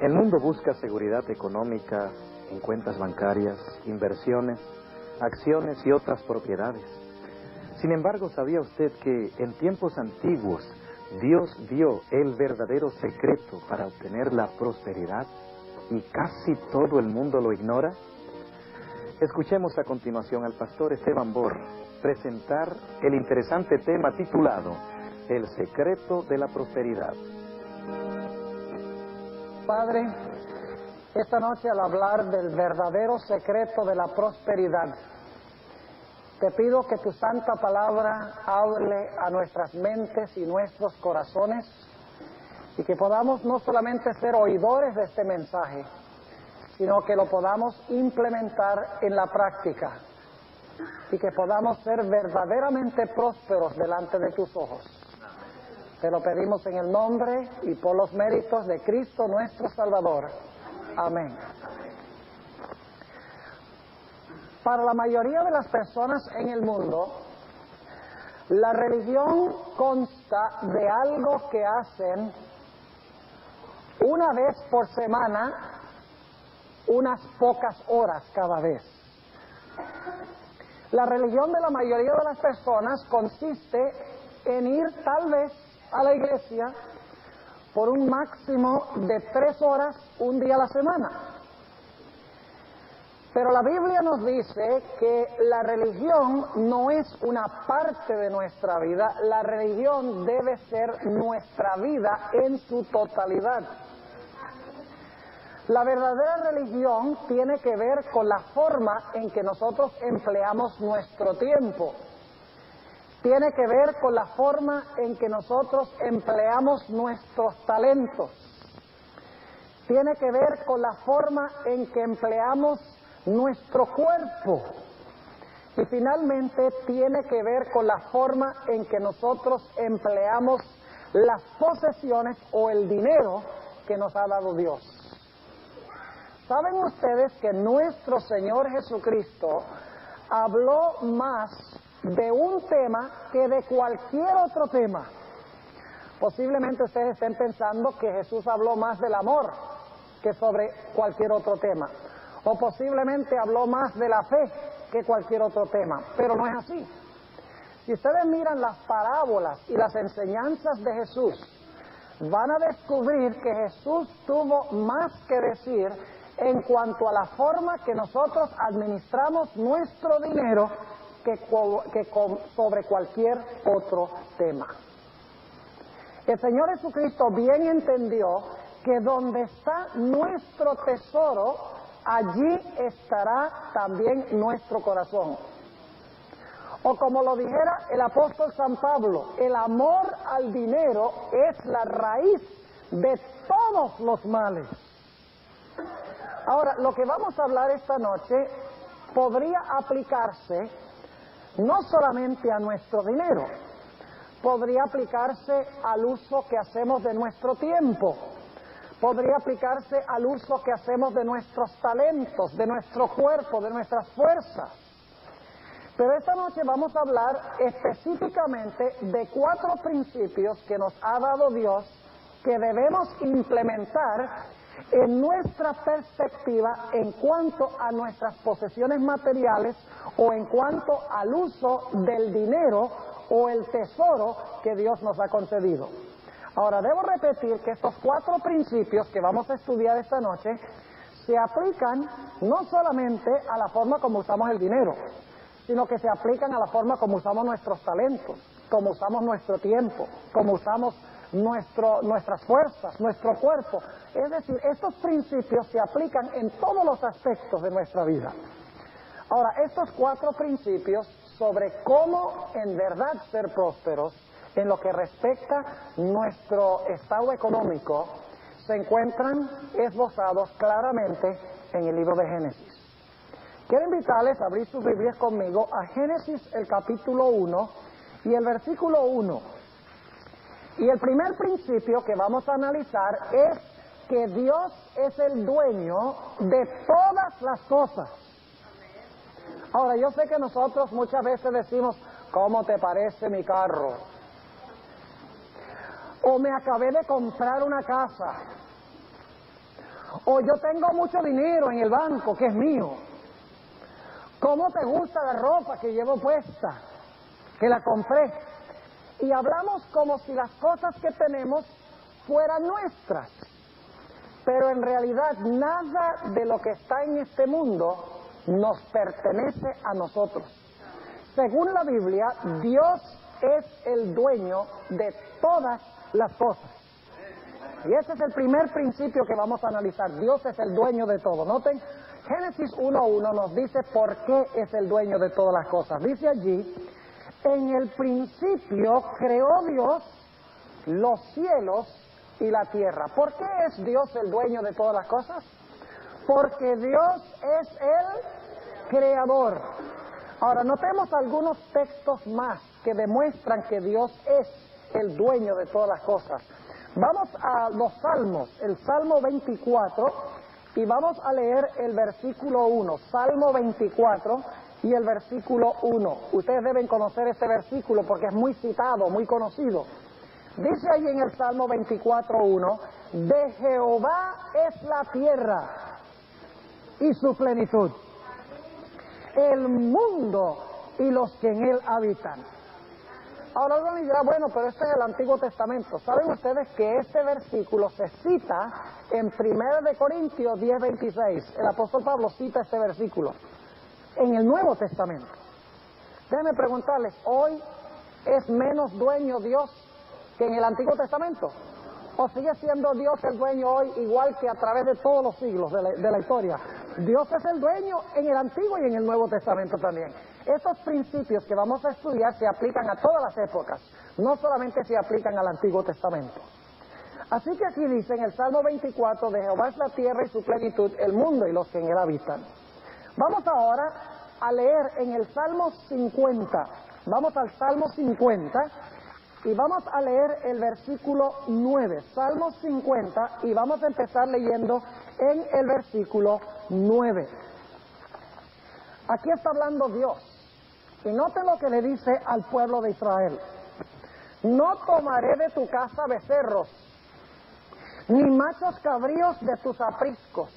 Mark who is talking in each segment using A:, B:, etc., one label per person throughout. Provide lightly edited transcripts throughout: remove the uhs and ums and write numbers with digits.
A: El mundo busca seguridad económica en cuentas bancarias, inversiones, acciones y otras propiedades. Sin embargo, ¿sabía usted que en tiempos antiguos Dios dio el verdadero secreto para obtener la prosperidad y casi todo el mundo lo ignora? Escuchemos a continuación al pastor Esteban Borr presentar el interesante tema titulado El secreto de la prosperidad.
B: Padre, esta noche al hablar del verdadero secreto de la prosperidad, te pido que tu santa palabra hable a nuestras mentes y nuestros corazones y que podamos no solamente ser oidores de este mensaje, sino que lo podamos implementar en la práctica y que podamos ser verdaderamente prósperos delante de tus ojos. Te lo pedimos en el nombre y por los méritos de Cristo nuestro Salvador. Amén. Para la mayoría de las personas en el mundo, la religión consta de algo que hacen una vez por semana, unas pocas horas cada vez. La religión de la mayoría de las personas consiste en ir tal vez a la iglesia por un máximo de 3 horas un día a la semana. Pero la Biblia nos dice que la religión no es una parte de nuestra vida, la religión debe ser nuestra vida en su totalidad. La verdadera religión tiene que ver con la forma en que nosotros empleamos nuestro tiempo. Tiene que ver con la forma en que nosotros empleamos nuestros talentos. Tiene que ver con la forma en que empleamos nuestro cuerpo. Y finalmente tiene que ver con la forma en que nosotros empleamos las posesiones o el dinero que nos ha dado Dios. ¿Saben ustedes que nuestro Señor Jesucristo habló más de un tema que de cualquier otro tema? Posiblemente ustedes estén pensando que Jesús habló más del amor que sobre cualquier otro tema. O posiblemente habló más de la fe que cualquier otro tema. Pero no es así. Si ustedes miran las parábolas y las enseñanzas de Jesús, van a descubrir que Jesús tuvo más que decir en cuanto a la forma que nosotros administramos nuestro dinero sobre cualquier otro tema. El Señor Jesucristo bien entendió que donde está nuestro tesoro, allí estará también nuestro corazón. O como lo dijera el apóstol San Pablo, el amor al dinero es la raíz de todos los males. Ahora, lo que vamos a hablar esta noche podría aplicarse no solamente a nuestro dinero, podría aplicarse al uso que hacemos de nuestro tiempo, podría aplicarse al uso que hacemos de nuestros talentos, de nuestro cuerpo, de nuestras fuerzas. Pero esta noche vamos a hablar específicamente de 4 principios que nos ha dado Dios que debemos implementar en nuestra perspectiva en cuanto a nuestras posesiones materiales o en cuanto al uso del dinero o el tesoro que Dios nos ha concedido. Ahora, debo repetir que estos 4 principios que vamos a estudiar esta noche se aplican no solamente a la forma como usamos el dinero, sino que se aplican a la forma como usamos nuestros talentos, como usamos nuestro tiempo, como usamos nuestras fuerzas, nuestro cuerpo. Es decir, estos principios se aplican en todos los aspectos de nuestra vida. Ahora, estos 4 principios sobre cómo en verdad ser prósperos en lo que respecta nuestro estado económico se encuentran esbozados claramente en el libro de Génesis. Quiero invitarles a abrir sus Biblias conmigo a Génesis el capítulo 1 y el versículo 1. Y el primer principio que vamos a analizar es que Dios es el dueño de todas las cosas. Ahora, yo sé que nosotros muchas veces decimos, ¿cómo te parece mi carro? O me acabé de comprar una casa. O yo tengo mucho dinero en el banco que es mío. ¿Cómo te gusta la ropa que llevo puesta? Que la compré. Y hablamos como si las cosas que tenemos fueran nuestras. Pero en realidad nada de lo que está en este mundo nos pertenece a nosotros. Según la Biblia, Dios es el dueño de todas las cosas. Y ese es el primer principio que vamos a analizar. Dios es el dueño de todo. Noten, Génesis 1:1 nos dice por qué es el dueño de todas las cosas. Dice allí, en el principio creó Dios los cielos y la tierra. ¿Por qué es Dios el dueño de todas las cosas? Porque Dios es el creador. Ahora, notemos algunos textos más que demuestran que Dios es el dueño de todas las cosas. Vamos a los Salmos, el Salmo 24, y vamos a leer el versículo 1. Salmo 24 y el versículo 1. Ustedes deben conocer este versículo porque es muy citado, muy conocido. Dice allí en el Salmo 24:1, de Jehová es la tierra y su plenitud, el mundo y los que en él habitan. Ahora alguien dirá, bueno, pero este es el Antiguo Testamento. ¿Saben ustedes que este versículo se cita en 1 Corintios 10:26? El apóstol Pablo cita este versículo en el Nuevo Testamento. Déjenme preguntarles, ¿hoy es menos dueño Dios que en el Antiguo Testamento? ¿O sigue siendo Dios el dueño hoy igual que a través de todos los siglos de la historia? Dios es el dueño en el Antiguo y en el Nuevo Testamento también. Estos principios que vamos a estudiar se aplican a todas las épocas, no solamente se aplican al Antiguo Testamento. Así que aquí dice en el Salmo 24, de Jehová es la tierra y su plenitud, el mundo y los que en él habitan. Vamos ahora a leer en el Salmo 50. Vamos al Salmo 50 y vamos a leer el versículo 9. Salmo 50 y vamos a empezar leyendo en el versículo 9. Aquí está hablando Dios. Y noten lo que le dice al pueblo de Israel. No tomaré de tu casa becerros, ni machos cabríos de tus apriscos,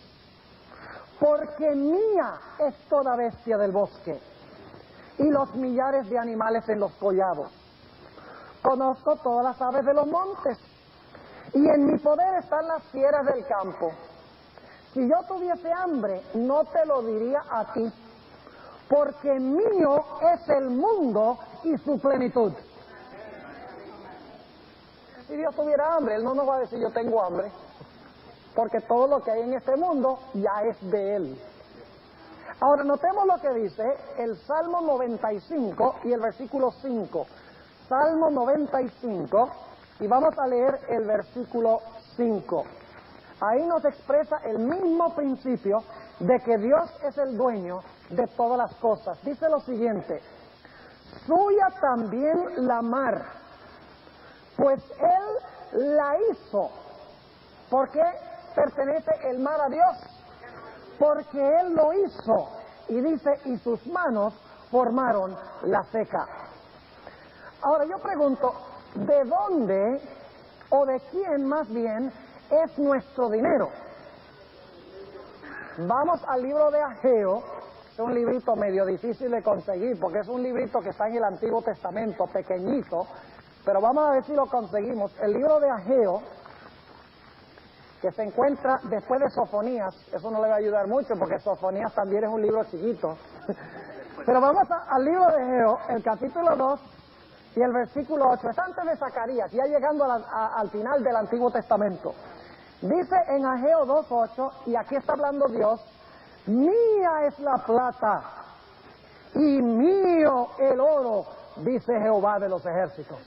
B: porque mía es toda bestia del bosque, y los millares de animales en los collados. Conozco todas las aves de los montes, y en mi poder están las fieras del campo. Si yo tuviese hambre, no te lo diría a ti, porque mío es el mundo y su plenitud. Si Dios tuviera hambre, Él no nos va a decir yo tengo hambre, porque todo lo que hay en este mundo ya es de Él. Ahora notemos lo que dice el Salmo 95 y el versículo 5. Salmo 95 y vamos a leer el versículo 5. Ahí nos expresa el mismo principio de que Dios es el dueño de todas las cosas. Dice lo siguiente: suya también la mar, pues Él la hizo. ¿Por qué pertenece el mar a Dios? Porque Él lo hizo. Y dice, y sus manos formaron la seca. Ahora yo pregunto, ¿de dónde o de quién más bien es nuestro dinero? Vamos al libro de Ageo. Es un librito medio difícil de conseguir porque es un librito que está en el Antiguo Testamento, pequeñito, pero vamos a ver si lo conseguimos. El libro de Ageo, que se encuentra después de Sofonías, eso no le va a ayudar mucho porque Sofonías también es un libro chiquito, pero vamos al libro de Ageo, el capítulo 2 y el versículo 8, es antes de Zacarías, ya llegando al final del Antiguo Testamento. Dice en Ageo 2:8, y aquí está hablando Dios, mía es la plata y mío el oro, dice Jehová de los ejércitos.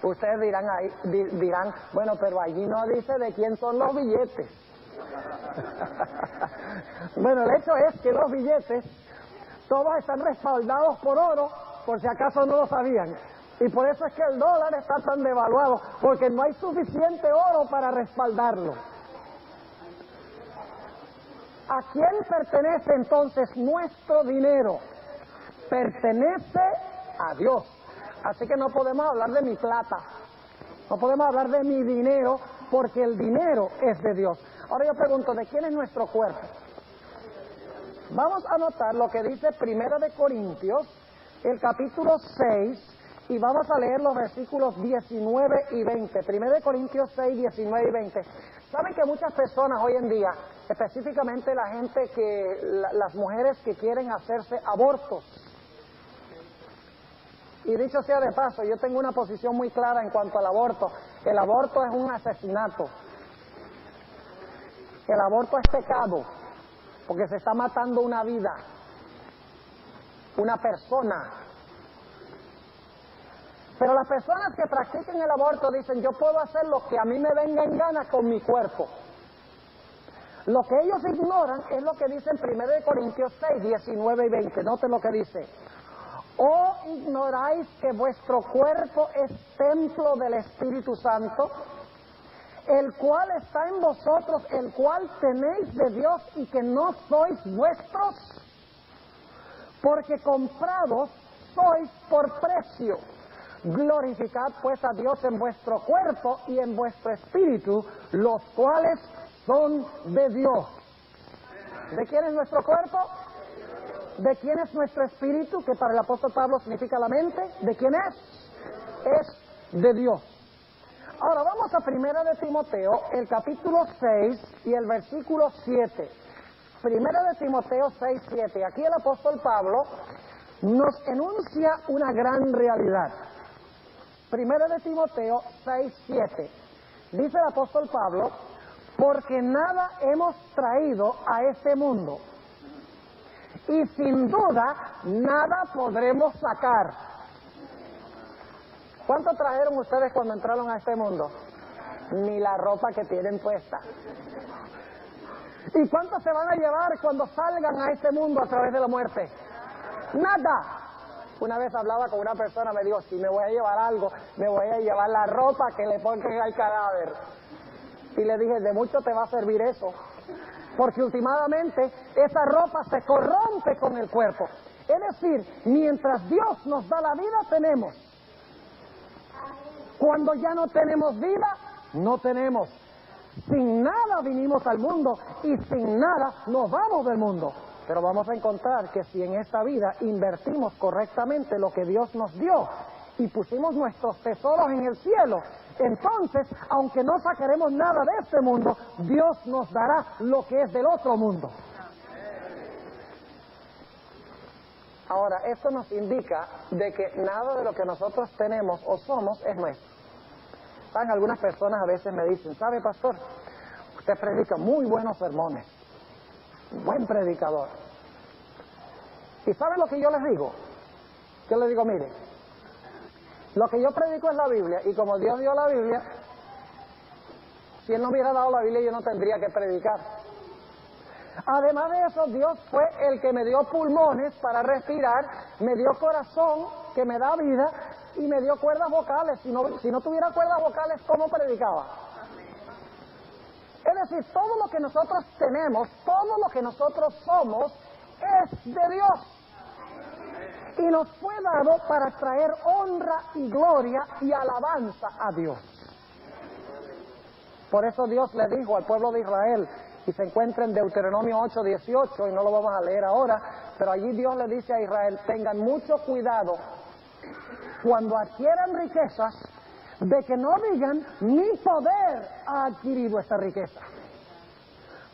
B: Ustedes dirán, bueno, pero allí no dice de quién son los billetes. Bueno, el hecho es que los billetes todos están respaldados por oro, por si acaso no lo sabían. Y por eso es que el dólar está tan devaluado, porque no hay suficiente oro para respaldarlo. ¿A quién pertenece entonces nuestro dinero? Pertenece a Dios. Así que no podemos hablar de mi plata, no podemos hablar de mi dinero, porque el dinero es de Dios. Ahora yo pregunto, ¿de quién es nuestro cuerpo? Vamos a notar lo que dice Primera de Corintios, el capítulo 6, y vamos a leer los versículos 19 y 20. Primera de Corintios 6, 19 y 20. ¿Saben que muchas personas hoy en día, específicamente la gente las mujeres que quieren hacerse abortos? Y dicho sea de paso, yo tengo una posición muy clara en cuanto al aborto. El aborto es un asesinato. El aborto es pecado, porque se está matando una vida, una persona. Pero las personas que practican el aborto dicen, yo puedo hacer lo que a mí me venga en gana con mi cuerpo. Lo que ellos ignoran es lo que dice en 1 Corintios 6, 19 y 20. Noten lo que dice. ¿O ignoráis que vuestro cuerpo es templo del Espíritu Santo, el cual está en vosotros, el cual tenéis de Dios y que no sois vuestros? Porque comprados sois por precio. Glorificad pues a Dios en vuestro cuerpo y en vuestro espíritu, los cuales son de Dios. ¿De quién es nuestro cuerpo? ¿De quién es nuestro espíritu? Que para el apóstol Pablo significa la mente. ¿De quién es? Es de Dios. Ahora vamos a 1 de Timoteo, el capítulo 6 y el versículo 7. 1 de Timoteo 6, 7. Aquí el apóstol Pablo nos enuncia una gran realidad. 1 de Timoteo 6, 7. Dice el apóstol Pablo, porque nada hemos traído a este mundo, y sin duda nada podremos sacar. ¿Cuánto trajeron ustedes cuando entraron a este mundo? Ni la ropa que tienen puesta. ¿Y cuánto se van a llevar cuando salgan a este mundo a través de la muerte? Nada. Una vez hablaba con una persona, me dijo, si me voy a llevar algo, me voy a llevar la ropa que le pongan al cadáver. Y le dije, de mucho te va a servir eso, porque últimamente esa ropa se corrompe con el cuerpo. Es decir, mientras Dios nos da la vida, tenemos. Cuando ya no tenemos vida, no tenemos. Sin nada vinimos al mundo y sin nada nos vamos del mundo. Pero vamos a encontrar que si en esta vida invertimos correctamente lo que Dios nos dio y pusimos nuestros tesoros en el cielo, entonces, aunque no sacaremos nada de este mundo, Dios nos dará lo que es del otro mundo. Ahora, esto nos indica de que nada de lo que nosotros tenemos o somos es nuestro. ¿Saben? Algunas personas a veces me dicen, ¿sabe, pastor? Usted predica muy buenos sermones, buen predicador. ¿Y sabe lo que yo les digo? Yo les digo, mire, lo que yo predico es la Biblia, y como Dios dio la Biblia, si Él no hubiera dado la Biblia, yo no tendría que predicar. Además de eso, Dios fue el que me dio pulmones para respirar, me dio corazón que me da vida, y me dio cuerdas vocales. Si no tuviera cuerdas vocales, ¿cómo predicaba? Es decir, todo lo que nosotros tenemos, todo lo que nosotros somos, es de Dios. Y nos fue dado para traer honra y gloria y alabanza a Dios. Por eso Dios le dijo al pueblo de Israel, y se encuentra en Deuteronomio 8:18, y no lo vamos a leer ahora, pero allí Dios le dice a Israel, tengan mucho cuidado cuando adquieran riquezas, de que no digan, mi poder ha adquirido esta riqueza.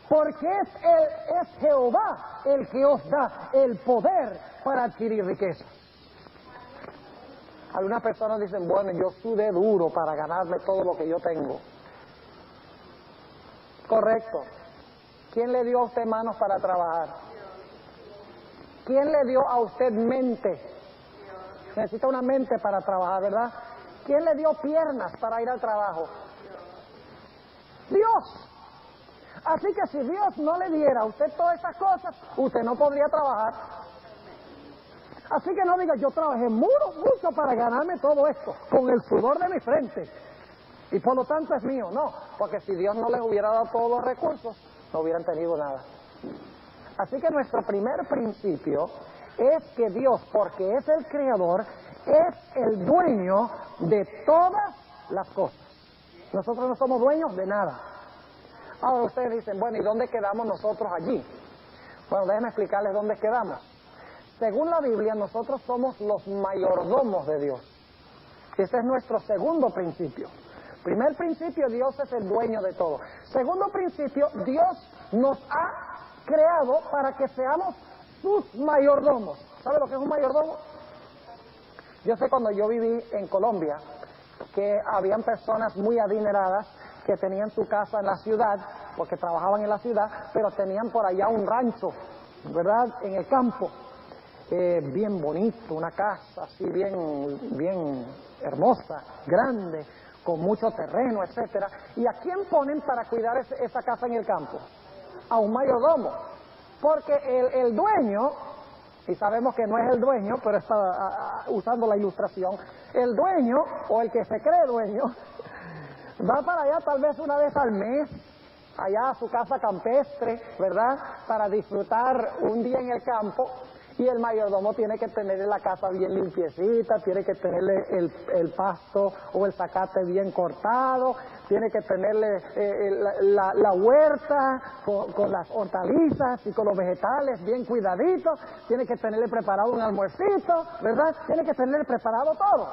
B: Porque es Jehová el que os da el poder para adquirir riquezas. Algunas personas dicen, bueno, yo sudé duro para ganarme todo lo que yo tengo. Correcto. ¿Quién le dio a usted manos para trabajar? ¿Quién le dio a usted mente? Necesita una mente para trabajar, ¿verdad? ¿Quién le dio piernas para ir al trabajo? Dios. Así que si Dios no le diera a usted todas esas cosas, usted no podría trabajar. Así que no diga, yo trabajé mucho para ganarme todo esto, con el sudor de mi frente, y por lo tanto es mío. No, porque si Dios no les hubiera dado todos los recursos, no hubieran tenido nada. Así que nuestro primer principio es que Dios, porque es el creador, es el dueño de todas las cosas. Nosotros no somos dueños de nada. Ahora ustedes dicen, bueno, ¿y dónde quedamos nosotros allí? Bueno, déjenme explicarles dónde quedamos. Según la Biblia, nosotros somos los mayordomos de Dios. Ese es nuestro segundo principio. Primer principio, Dios es el dueño de todo. Segundo principio, Dios nos ha creado para que seamos sus mayordomos. ¿Sabe lo que es un mayordomo? Yo sé cuando yo viví en Colombia que habían personas muy adineradas que tenían su casa en la ciudad, porque trabajaban en la ciudad, pero tenían por allá un rancho, ¿verdad?, en el campo. Bien bonito, una casa así bien hermosa, grande, con mucho terreno, etcétera. ¿Y a quién ponen para cuidar esa casa en el campo? A un mayordomo. Porque el dueño, y sabemos que no es el dueño, pero está usando la ilustración, el dueño, o el que se cree dueño, va para allá tal vez una vez al mes, allá a su casa campestre, ¿verdad?, para disfrutar un día en el campo. Y el mayordomo tiene que tener la casa bien limpiecita, tiene que tenerle el pasto o el zacate bien cortado, tiene que tenerle la huerta con las hortalizas y con los vegetales bien cuidaditos, tiene que tenerle preparado un almuercito, ¿verdad? Tiene que tenerle preparado todo.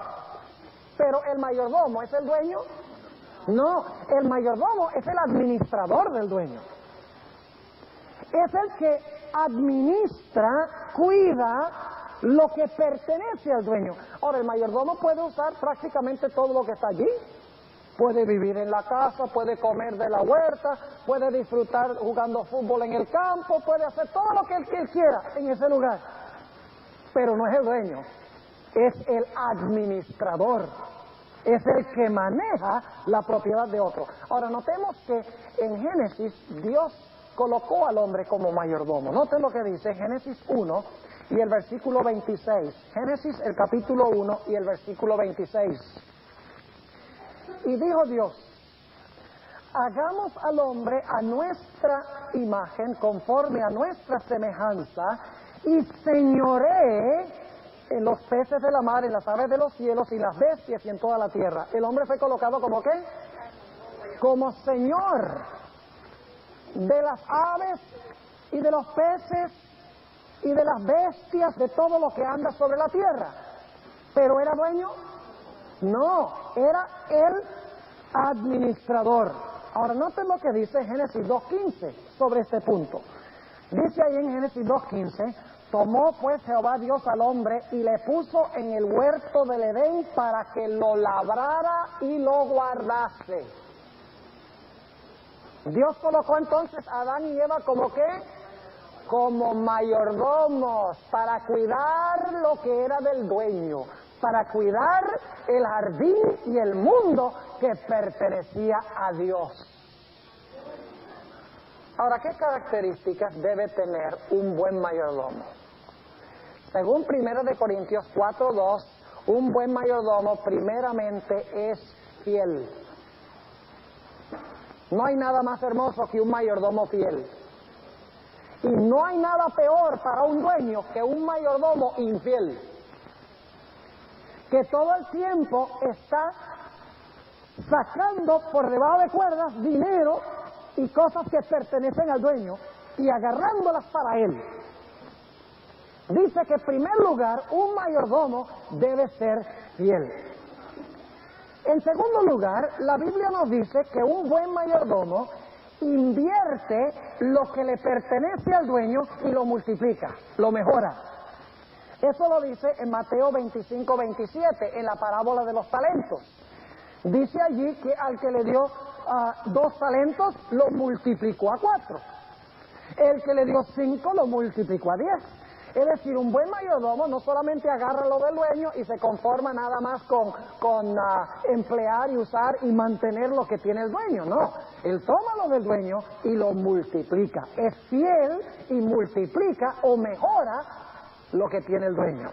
B: Pero el mayordomo, ¿es el dueño? No, el mayordomo es el administrador del dueño. Es el que administra, cuida lo que pertenece al dueño. Ahora, el mayordomo puede usar prácticamente todo lo que está allí. Puede vivir en la casa, puede comer de la huerta, puede disfrutar jugando fútbol en el campo, puede hacer todo lo que él quiera en ese lugar. Pero no es el dueño, es el administrador. Es el que maneja la propiedad de otro. Ahora, notemos que en Génesis Dios colocó al hombre como mayordomo. Noten lo que dice Génesis 1 y el versículo 26. Génesis, el capítulo 1 y el versículo 26. Y dijo Dios, hagamos al hombre a nuestra imagen, conforme a nuestra semejanza, y señoree en los peces de la mar, en las aves de los cielos, y en las bestias y en toda la tierra. El hombre fue colocado como ¿qué? Como señor de las aves y de los peces y de las bestias, de todo lo que anda sobre la tierra. ¿Pero era dueño? No, era el administrador. Ahora noten lo que dice Génesis 2.15 sobre este punto. Dice ahí en Génesis 2.15, tomó pues Jehová Dios al hombre y le puso en el huerto del Edén para que lo labrara y lo guardase. Dios colocó entonces a Adán y Eva como ¿qué? Como mayordomos, para cuidar lo que era del dueño, para cuidar el jardín y el mundo que pertenecía a Dios. Ahora, ¿qué características debe tener un buen mayordomo? Según 1 Corintios 4:2, un buen mayordomo primeramente es fiel. No hay nada más hermoso que un mayordomo fiel. Y no hay nada peor para un dueño que un mayordomo infiel, que todo el tiempo está sacando por debajo de cuerdas dinero y cosas que pertenecen al dueño y agarrándolas para él. Dice que en primer lugar un mayordomo debe ser fiel. En segundo lugar, la Biblia nos dice que un buen mayordomo invierte lo que le pertenece al dueño y lo multiplica, lo mejora. Eso lo dice en Mateo 25:27, en la parábola de los talentos. Dice allí que al que le dio 2 talentos, lo multiplicó a 4. El que le dio 5, lo multiplicó a 10. Es decir, un buen mayordomo no solamente agarra lo del dueño y se conforma nada más con emplear y usar y mantener lo que tiene el dueño, no. Él toma lo del dueño y lo multiplica. Es fiel y multiplica o mejora lo que tiene el dueño.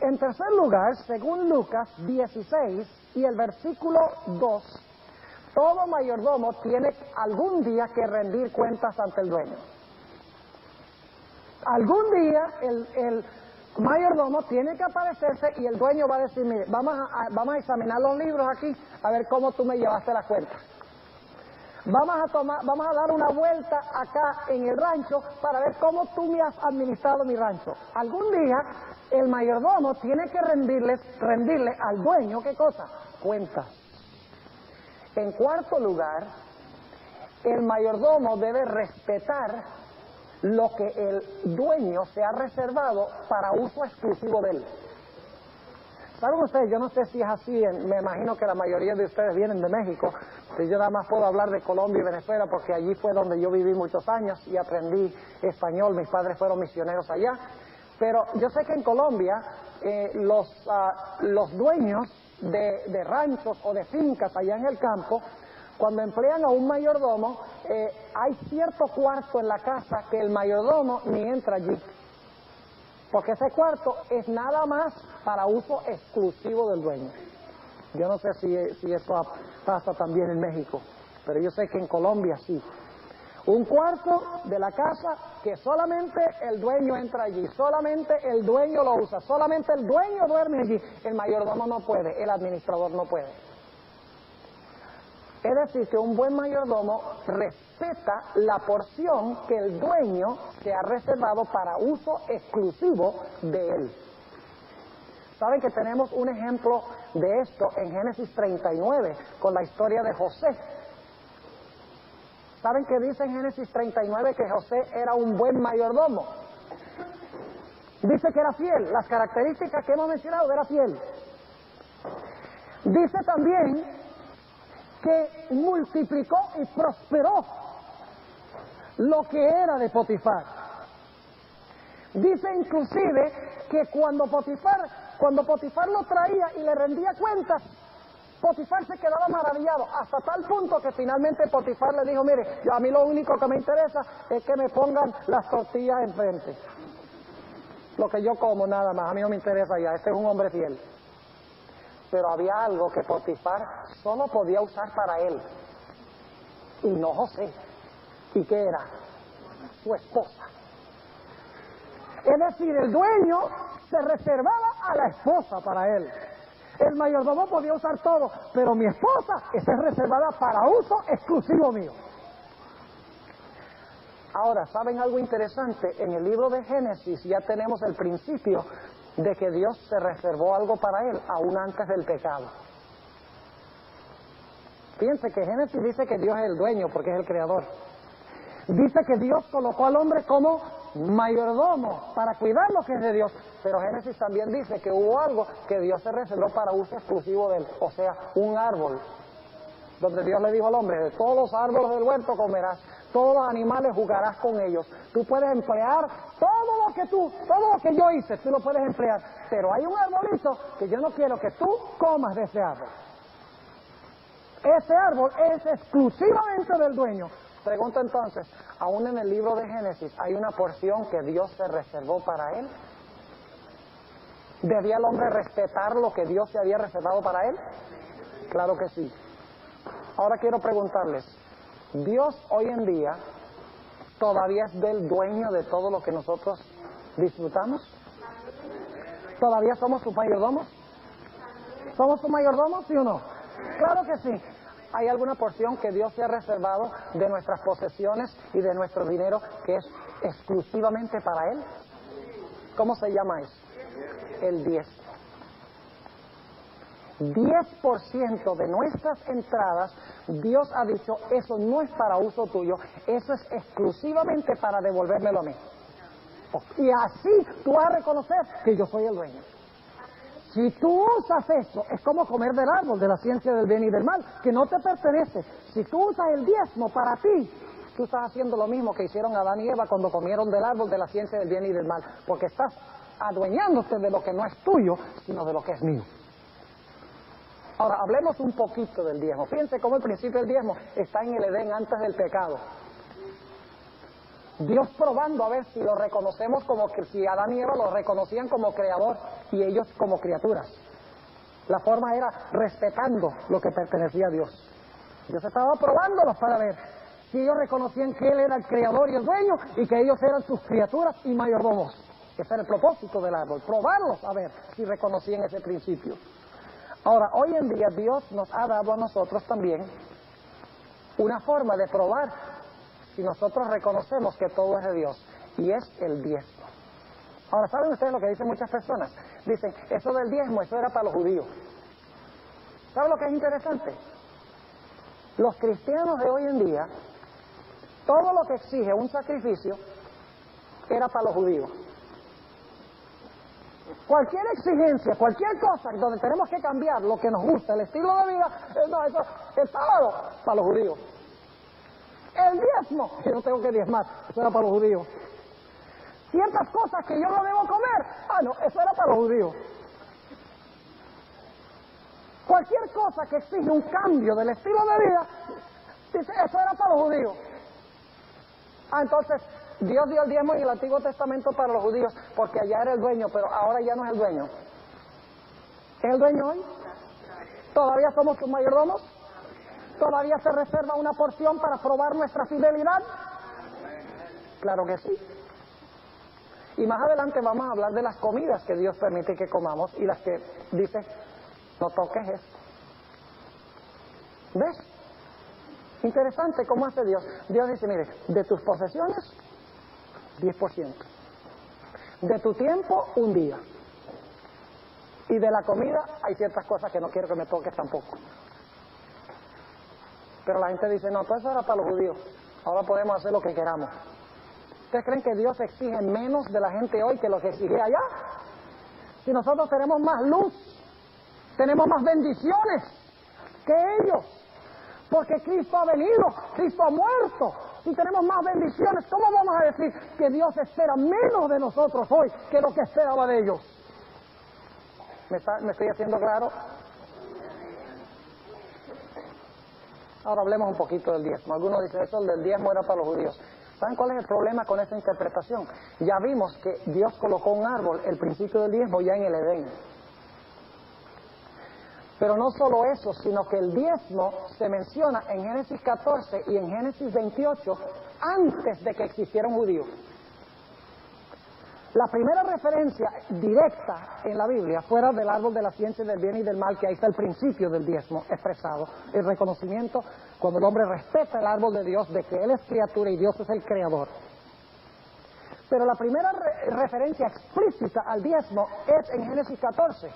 B: En tercer lugar, según Lucas 16 y el versículo 2, todo mayordomo tiene algún día que rendir cuentas ante el dueño. Algún día el mayordomo tiene que aparecerse y el dueño va a decir, mire, vamos a examinar los libros aquí, a ver cómo tú me llevaste la cuenta. Vamos a dar una vuelta acá en el rancho para ver cómo tú me has administrado mi rancho. Algún día el mayordomo tiene que rendirle al dueño, ¿qué cosa? Cuentas. En cuarto lugar, el mayordomo debe respetar lo que el dueño se ha reservado para uso exclusivo de él. ¿Saben ustedes? Yo no sé si es así, me imagino que la mayoría de ustedes vienen de México. Yo nada más puedo hablar de Colombia y Venezuela porque allí fue donde yo viví muchos años y aprendí español, mis padres fueron misioneros allá. Pero yo sé que en Colombia los dueños de ranchos o de fincas allá en el campo, cuando emplean a un mayordomo, hay cierto cuarto en la casa que el mayordomo ni entra allí. Porque ese cuarto es nada más para uso exclusivo del dueño. Yo no sé si eso pasa también en México, pero yo sé que en Colombia sí. Un cuarto de la casa que solamente el dueño entra allí, solamente el dueño lo usa, solamente el dueño duerme allí. El mayordomo no puede, el administrador no puede. Es decir, que un buen mayordomo respeta la porción que el dueño se ha reservado para uso exclusivo de él. ¿Saben que tenemos un ejemplo de esto en Génesis 39 con la historia de José? ¿Saben que dice en Génesis 39 que José era un buen mayordomo? Dice que era fiel, las características que hemos mencionado, era fiel. Dice también que multiplicó y prosperó lo que era de Potifar. Dice inclusive que cuando Potifar lo traía y le rendía cuentas, Potifar se quedaba maravillado, hasta tal punto que finalmente Potifar le dijo, mire, a mí lo único que me interesa es que me pongan las tortillas enfrente. Lo que yo como nada más, a mí no me interesa ya, este es un hombre fiel. Pero había algo que Potifar solo podía usar para él, y no José. ¿Y qué era? Su esposa. Es decir, el dueño se reservaba a la esposa para él. El mayordomo podía usar todo, pero mi esposa está reservada para uso exclusivo mío. Ahora, ¿saben algo interesante? En el libro de Génesis ya tenemos el principio de que Dios se reservó algo para él aún antes del pecado. Fíjense que Génesis dice que Dios es el dueño porque es el creador. Dice que Dios colocó al hombre como mayordomo para cuidar lo que es de Dios. Pero Génesis también dice que hubo algo que Dios se reservó para uso exclusivo de él. O sea, un árbol. Donde Dios le dijo al hombre, de todos los árboles del huerto comerás, todos los animales jugarás con ellos. Tú puedes emplear todo lo que yo hice, tú lo puedes emplear. Pero hay un arbolito que yo no quiero que tú comas de ese árbol. Ese árbol es exclusivamente del dueño. Pregunto entonces, aún en el libro de Génesis hay una porción que Dios se reservó para él. ¿Debía el hombre respetar lo que Dios se había reservado para él? Claro que sí. Ahora quiero preguntarles, ¿Dios hoy en día todavía es del dueño de todo lo que nosotros disfrutamos? ¿Todavía somos sus mayordomos? ¿Somos sus mayordomos, sí o no? Claro que sí. ¿Hay alguna porción que Dios se ha reservado de nuestras posesiones y de nuestro dinero que es exclusivamente para Él? ¿Cómo se llama eso? El 10%. 10% de nuestras entradas, Dios ha dicho, eso no es para uso tuyo, eso es exclusivamente para devolvérmelo a mí. Y así tú vas a reconocer que yo soy el dueño. Si tú usas eso, es como comer del árbol de la ciencia del bien y del mal, que no te pertenece. Si tú usas el diezmo para ti, tú estás haciendo lo mismo que hicieron Adán y Eva cuando comieron del árbol de la ciencia del bien y del mal, porque estás adueñándote de lo que no es tuyo, sino de lo que es mío. Ahora, hablemos un poquito del diezmo. Fíjense cómo el principio del diezmo está en el Edén antes del pecado. Dios probando a ver si lo reconocemos como que si Adán y Eva lo reconocían como creador y ellos como criaturas. La forma era respetando lo que pertenecía a Dios. Dios estaba probándolos para ver si ellos reconocían que Él era el creador y el dueño y que ellos eran sus criaturas y mayordomos. Ese era el propósito del árbol, probarlos a ver si reconocían ese principio. Ahora, hoy en día Dios nos ha dado a nosotros también una forma de probar si nosotros reconocemos que todo es de Dios, y es el diezmo. Ahora, ¿saben ustedes lo que dicen muchas personas? Dicen, eso del diezmo, eso era para los judíos. ¿Saben lo que es interesante? Los cristianos de hoy en día, todo lo que exige un sacrificio era para los judíos. Cualquier exigencia, cualquier cosa donde tenemos que cambiar lo que nos gusta, el estilo de vida, no, eso, el sábado, para los judíos. El diezmo, yo no tengo que diezmar, eso era para los judíos. Ciertas cosas que yo no debo comer, no, eso era para los judíos. Cualquier cosa que exige un cambio del estilo de vida, dice, eso era para los judíos. Entonces, Dios dio el diezmo en el Antiguo Testamento para los judíos, porque allá era el dueño, pero ahora ya no es el dueño. ¿Es el dueño hoy? ¿Todavía somos sus mayordomos? ¿Todavía se reserva una porción para probar nuestra fidelidad? Claro que sí. Y más adelante vamos a hablar de las comidas que Dios permite que comamos y las que dice, no toques esto. ¿Ves? Interesante cómo hace Dios. Dios dice, mire, de tus posesiones, 10%. De tu tiempo, un día. Y de la comida, hay ciertas cosas que no quiero que me toques tampoco. Pero la gente dice, no, todo eso era para los judíos. Ahora podemos hacer lo que queramos. ¿Ustedes creen que Dios exige menos de la gente hoy que lo que exigía allá? Si nosotros tenemos más luz, tenemos más bendiciones que ellos. Porque Cristo ha venido, Cristo ha muerto. Si tenemos más bendiciones, ¿cómo vamos a decir que Dios espera menos de nosotros hoy que lo que esperaba de ellos? ¿Me estoy haciendo claro? Ahora hablemos un poquito del diezmo. Algunos dicen, eso del diezmo era para los judíos. ¿Saben cuál es el problema con esa interpretación? Ya vimos que Dios colocó un árbol, el principio del diezmo, ya en el Edén. Pero no solo eso, sino que el diezmo se menciona en Génesis 14 y en Génesis 28 antes de que existiera un judío. La primera referencia directa en la Biblia, fuera del árbol de la ciencia del bien y del mal, que ahí está el principio del diezmo expresado, el reconocimiento cuando el hombre respeta el árbol de Dios, de que Él es criatura y Dios es el creador. Pero la primera referencia explícita al diezmo es en Génesis 14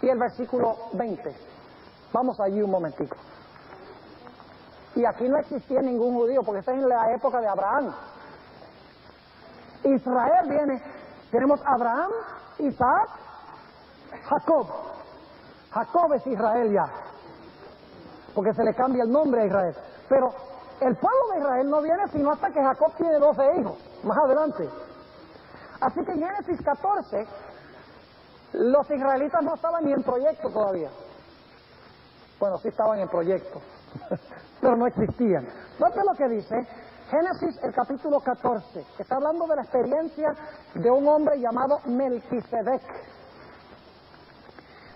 B: y el versículo 20. Vamos allí un momentico. Y aquí no existía ningún judío, porque está en la época de Abraham. Israel viene, tenemos Abraham, Isaac, Jacob. Jacob es Israel ya, porque se le cambia el nombre a Israel. Pero el pueblo de Israel no viene sino hasta que Jacob tiene 12 hijos, más adelante. Así que en Génesis 14, los israelitas no estaban ni en proyecto todavía. Bueno, sí estaban en proyecto, pero no existían. Note lo que dice Génesis, el capítulo 14. Está hablando de la experiencia de un hombre llamado Melquisedec.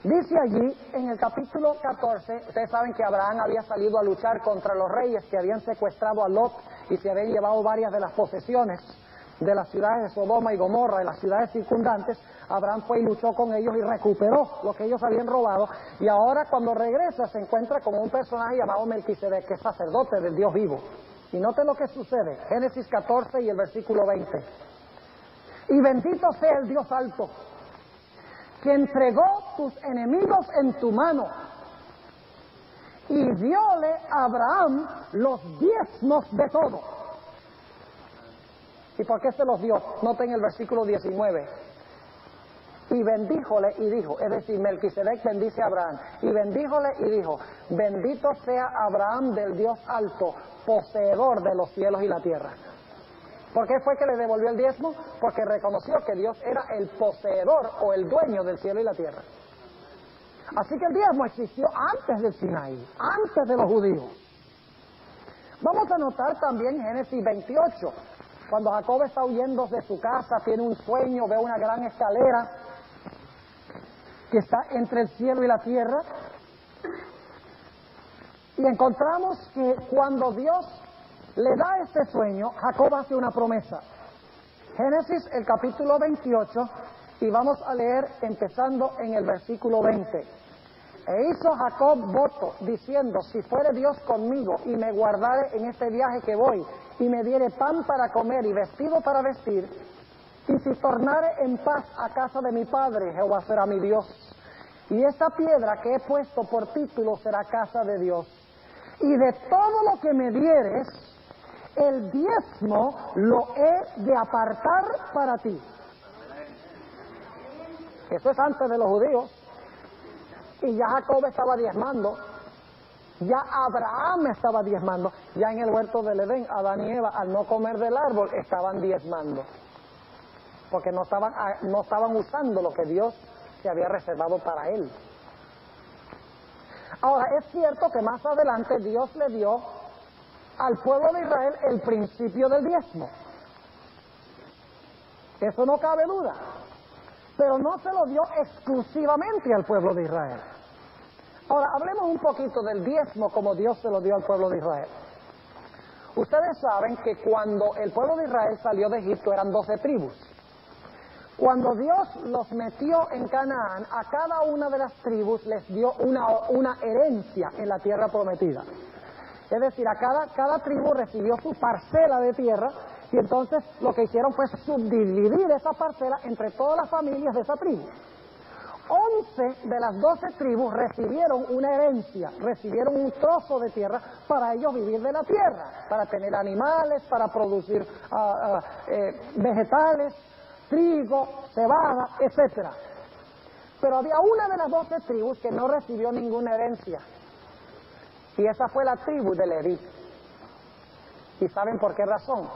B: Dice allí, en el capítulo 14, ustedes saben que Abraham había salido a luchar contra los reyes que habían secuestrado a Lot y se habían llevado varias de las posesiones de las ciudades de Sodoma y Gomorra, y las ciudades circundantes. Abraham fue y luchó con ellos y recuperó lo que ellos habían robado, y ahora cuando regresa se encuentra con un personaje llamado Melquisedec, que es sacerdote del Dios vivo. Y noten lo que sucede, Génesis 14 y el versículo 20. Y bendito sea el Dios alto, que entregó tus enemigos en tu mano, y diole a Abraham los diezmos de todo. ¿Y por qué se los dio? Noten el versículo 19. Y bendíjole y dijo, es decir, Melquisedec bendice a Abraham, y bendíjole y dijo, bendito sea Abraham del Dios alto, poseedor de los cielos y la tierra. ¿Por qué fue que le devolvió el diezmo? Porque reconoció que Dios era el poseedor o el dueño del cielo y la tierra. Así que el diezmo existió antes del Sinaí, antes de los judíos. Vamos a notar también Génesis 28, cuando Jacob está huyendo de su casa, tiene un sueño, ve una gran escalera que está entre el cielo y la tierra, y encontramos que cuando Dios le da este sueño, Jacob hace una promesa. Génesis, el capítulo 28, y vamos a leer empezando en el versículo 20. E hizo Jacob voto, diciendo, si fuere Dios conmigo, y me guardare en este viaje que voy, y me diere pan para comer y vestido para vestir, y si tornare en paz a casa de mi padre, Jehová será mi Dios. Y esta piedra que he puesto por título será casa de Dios. Y de todo lo que me dieres, el diezmo lo he de apartar para ti. Eso es antes de los judíos. Y ya Jacob estaba diezmando. Ya Abraham estaba diezmando. Ya en el huerto del Edén, Adán y Eva, al no comer del árbol, estaban diezmando. Porque no estaban usando lo que Dios se había reservado para él. Ahora, es cierto que más adelante Dios le dio al pueblo de Israel el principio del diezmo. Eso no cabe duda. Pero no se lo dio exclusivamente al pueblo de Israel. Ahora, hablemos un poquito del diezmo como Dios se lo dio al pueblo de Israel. Ustedes saben que cuando el pueblo de Israel salió de Egipto eran 12 tribus. Cuando Dios los metió en Canaán, a cada una de las tribus les dio una herencia en la tierra prometida. Es decir, a cada tribu recibió su parcela de tierra y entonces lo que hicieron fue subdividir esa parcela entre todas las familias de esa tribu. 11 de las 12 tribus recibieron una herencia, recibieron un trozo de tierra para ellos vivir de la tierra, para tener animales, para producir vegetales, trigo, cebada, etcétera. Pero había una de las 12 tribus que no recibió ninguna herencia. Y esa fue la tribu de Leví. ¿Y saben por qué razón?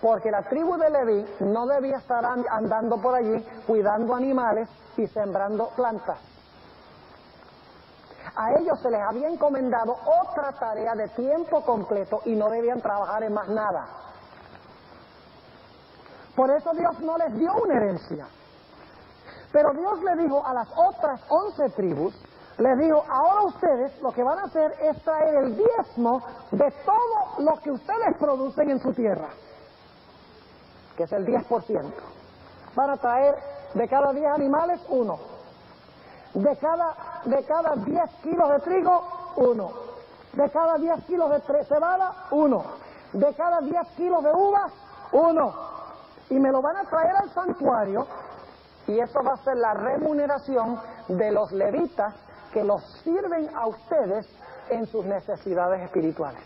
B: Porque la tribu de Leví no debía estar andando por allí cuidando animales y sembrando plantas. A ellos se les había encomendado otra tarea de tiempo completo y no debían trabajar en más nada. Por eso Dios no les dio una herencia. Pero Dios le dijo a las otras 11 tribus, les dijo, ahora ustedes lo que van a hacer es traer el diezmo de todo lo que ustedes producen en su tierra, que es el 10%. Van a traer de cada 10 animales, 1. De cada 10 kilos de trigo, 1. De cada 10 kilos de cebada, 1. De cada 10 kilos de uvas, 1. Y me lo van a traer al santuario, y eso va a ser la remuneración de los levitas que los sirven a ustedes en sus necesidades espirituales.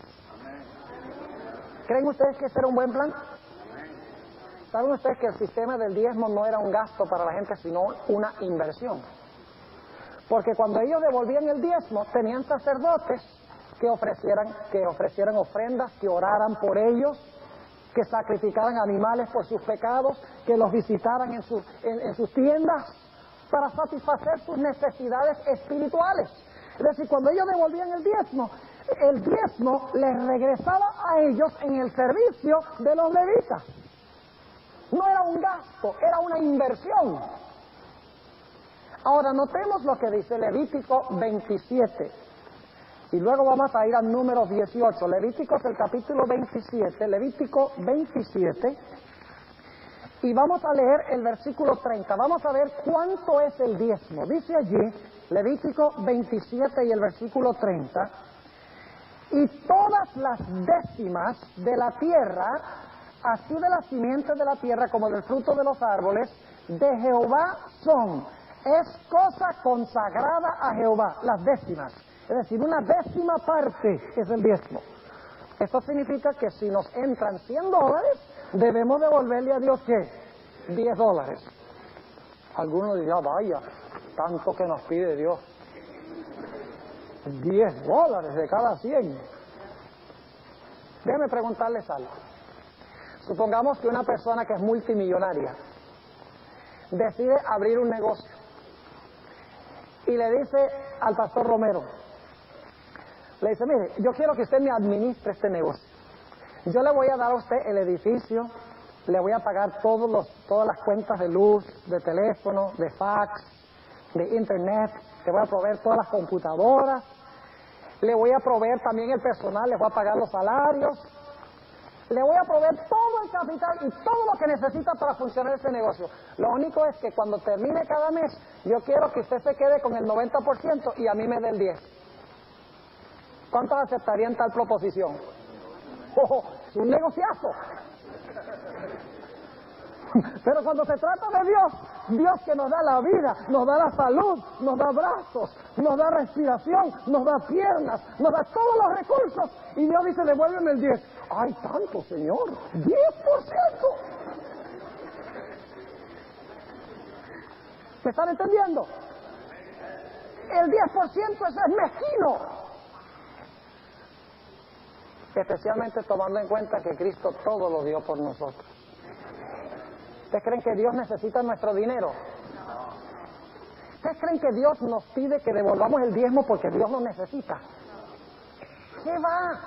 B: ¿Creen ustedes que ese era un buen plan? ¿Saben ustedes que el sistema del diezmo no era un gasto para la gente, sino una inversión? Porque cuando ellos devolvían el diezmo, tenían sacerdotes que ofrecieran ofrendas, que oraran por ellos, que sacrificaran animales por sus pecados, que los visitaran en sus tiendas para satisfacer sus necesidades espirituales. Es decir, cuando ellos devolvían el diezmo les regresaba a ellos en el servicio de los levitas. No era un gasto, era una inversión. Ahora notemos lo que dice Levítico 27. Y luego vamos a ir al número 18. Levítico es el capítulo 27, Levítico 27. Y vamos a leer el versículo 30. Vamos a ver cuánto es el diezmo. Dice allí, Levítico 27 y el versículo 30. Y todas las décimas de la tierra, así de la simiente de la tierra como del fruto de los árboles, de Jehová son. Es cosa consagrada a Jehová, las décimas. Es decir, una décima parte es el diezmo. Esto significa que si nos entran $100, debemos devolverle a Dios, ¿qué? $10. Algunos dirán, vaya, tanto que nos pide Dios. $10 de cada 100. Déjenme preguntarles algo. Supongamos que una persona que es multimillonaria decide abrir un negocio y le dice al pastor Romero, le dice, mire, yo quiero que usted me administre este negocio. Yo le voy a dar a usted el edificio, le voy a pagar todas las cuentas de luz, de teléfono, de fax, de internet, le voy a proveer todas las computadoras, le voy a proveer también el personal, le voy a pagar los salarios, Le voy a proveer todo el capital y todo lo que necesita para funcionar ese negocio. Lo único es que cuando termine cada mes, yo quiero que usted se quede con el 90% y a mí me dé el 10%. ¿Cuántos aceptarían tal proposición? ¡Oh, es un negociazo! Pero cuando se trata de Dios, Dios que nos da la vida, nos da la salud, nos da brazos, nos da respiración, nos da piernas, nos da todos los recursos, y Dios dice, devuélveme el 10%. ¡Ay, tanto, Señor! ¡10%! ¿Me están entendiendo? El 10% eso es mezquino. Especialmente tomando en cuenta que Cristo todo lo dio por nosotros. ¿Ustedes creen que Dios necesita nuestro dinero? ¿Ustedes creen que Dios nos pide que devolvamos el diezmo porque Dios lo necesita? ¿Qué va?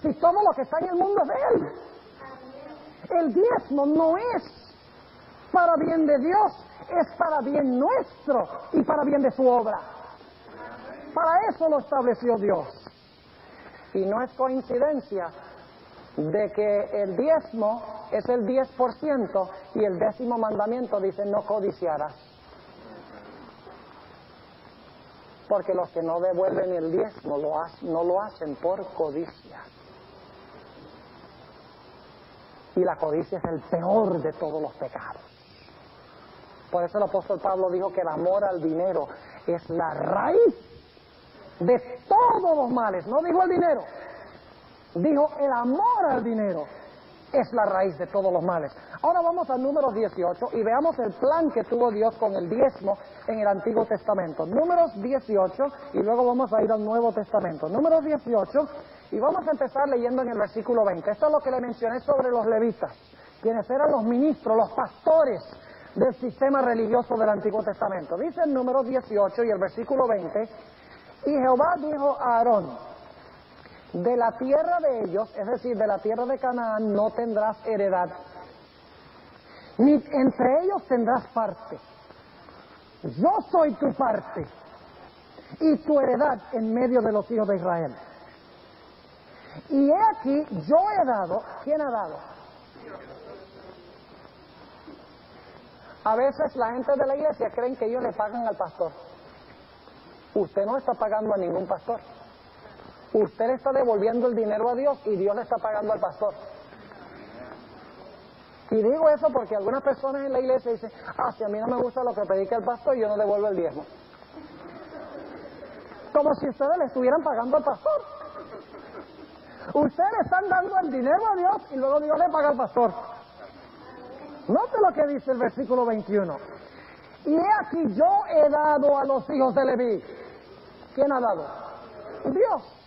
B: Si todo lo que está en el mundo es de Él. El diezmo no es para bien de Dios, es para bien nuestro y para bien de su obra. Para eso lo estableció Dios. Y no es coincidencia de que el diezmo es el 10% y el 10º mandamiento dice no codiciarás. Porque los que no devuelven el diezmo no lo hacen por codicia. Y la codicia es el peor de todos los pecados. Por eso el apóstol Pablo dijo que el amor al dinero es la raíz de todos los males. No dijo el dinero, dijo el amor al dinero es la raíz de todos los males. Ahora vamos a Números 18 y veamos el plan que tuvo Dios con el diezmo en el Antiguo Testamento. Números 18 y luego vamos a ir al Nuevo Testamento. Números 18 y vamos a empezar leyendo en el versículo 20. Esto es lo que le mencioné sobre los levitas, quienes eran los ministros, los pastores del sistema religioso del Antiguo Testamento. Dice en Números 18 y el versículo 20, y Jehová dijo a Aarón, de la tierra de ellos, es decir, de la tierra de Canaán, no tendrás heredad, ni entre ellos tendrás parte. Yo soy tu parte y tu heredad en medio de los hijos de Israel. Y he aquí, yo he dado, ¿quién ha dado? A veces la gente de la iglesia creen que ellos le pagan al pastor. Usted no está pagando a ningún pastor. Usted le está devolviendo el dinero a Dios y Dios le está pagando al pastor. Y digo eso porque algunas personas en la iglesia dicen, si a mí no me gusta lo que predica el pastor, yo no devuelvo el diezmo. Como si ustedes le estuvieran pagando al pastor. Ustedes le están dando el dinero a Dios y luego Dios le paga al pastor. Note lo que dice el versículo 21. Y he aquí yo he dado a los hijos de Leví. ¿Quién ha dado? Dios.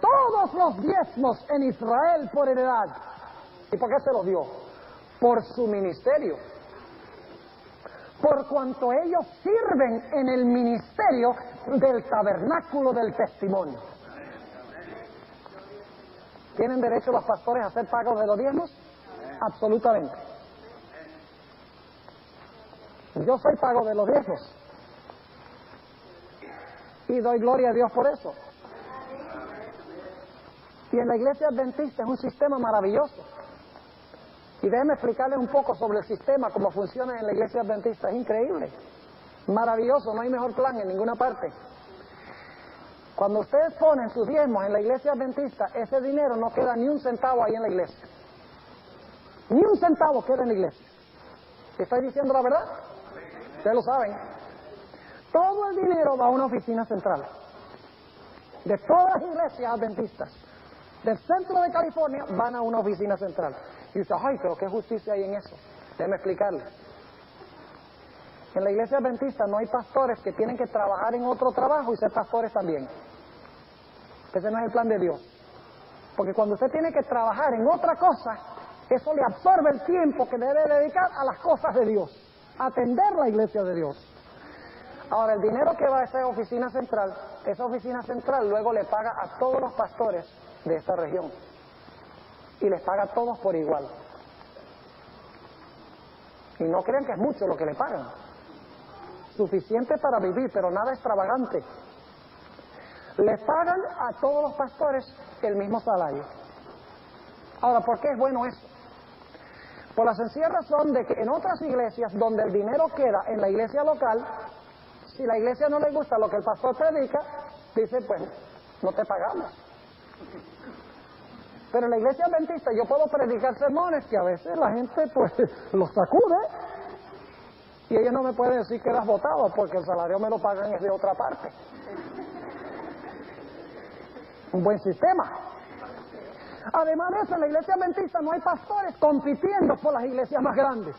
B: Todos los diezmos en Israel por heredad. ¿Y por qué se los dio? Por su ministerio. Por cuanto ellos sirven en el ministerio del tabernáculo del testimonio. ¿Tienen derecho los pastores a hacer pagos de los diezmos? Absolutamente. Yo soy pago de los diezmos. Y doy gloria a Dios por eso. Y en la iglesia adventista es un sistema maravilloso. Y déjenme explicarles un poco sobre el sistema, cómo funciona en la iglesia adventista. Es increíble, maravilloso, no hay mejor plan en ninguna parte. Cuando ustedes ponen sus diezmos en la iglesia adventista, ese dinero no queda ni un centavo ahí en la iglesia. Ni un centavo queda en la iglesia. ¿Estoy diciendo la verdad? Ustedes lo saben. Todo el dinero va a una oficina central. De todas las iglesias adventistas del centro de California van a una oficina central. Y dice, ay, pero qué justicia hay en eso. Déjeme explicarle. En la iglesia adventista no hay pastores que tienen que trabajar en otro trabajo y ser pastores también. Ese no es el plan de Dios. Porque cuando usted tiene que trabajar en otra cosa, eso le absorbe el tiempo que debe dedicar a las cosas de Dios, a atender la iglesia de Dios. Ahora, el dinero que va a esa oficina central luego le paga a todos los pastores de esta región. Y les paga a todos por igual. Y no crean que es mucho lo que le pagan. Suficiente para vivir, pero nada extravagante. Les pagan a todos los pastores el mismo salario. Ahora, ¿por qué es bueno eso? Por la sencilla razón de que en otras iglesias donde el dinero queda en la iglesia local, si la iglesia no le gusta lo que el pastor predica, dice, pues, no te pagamos. Pero en la iglesia adventista yo puedo predicar sermones que a veces la gente, pues, los sacude y ellos no me pueden decir que eras votado porque el salario me lo pagan es de otra parte. Un buen sistema. Además de eso, en la iglesia adventista no hay pastores compitiendo por las iglesias más grandes.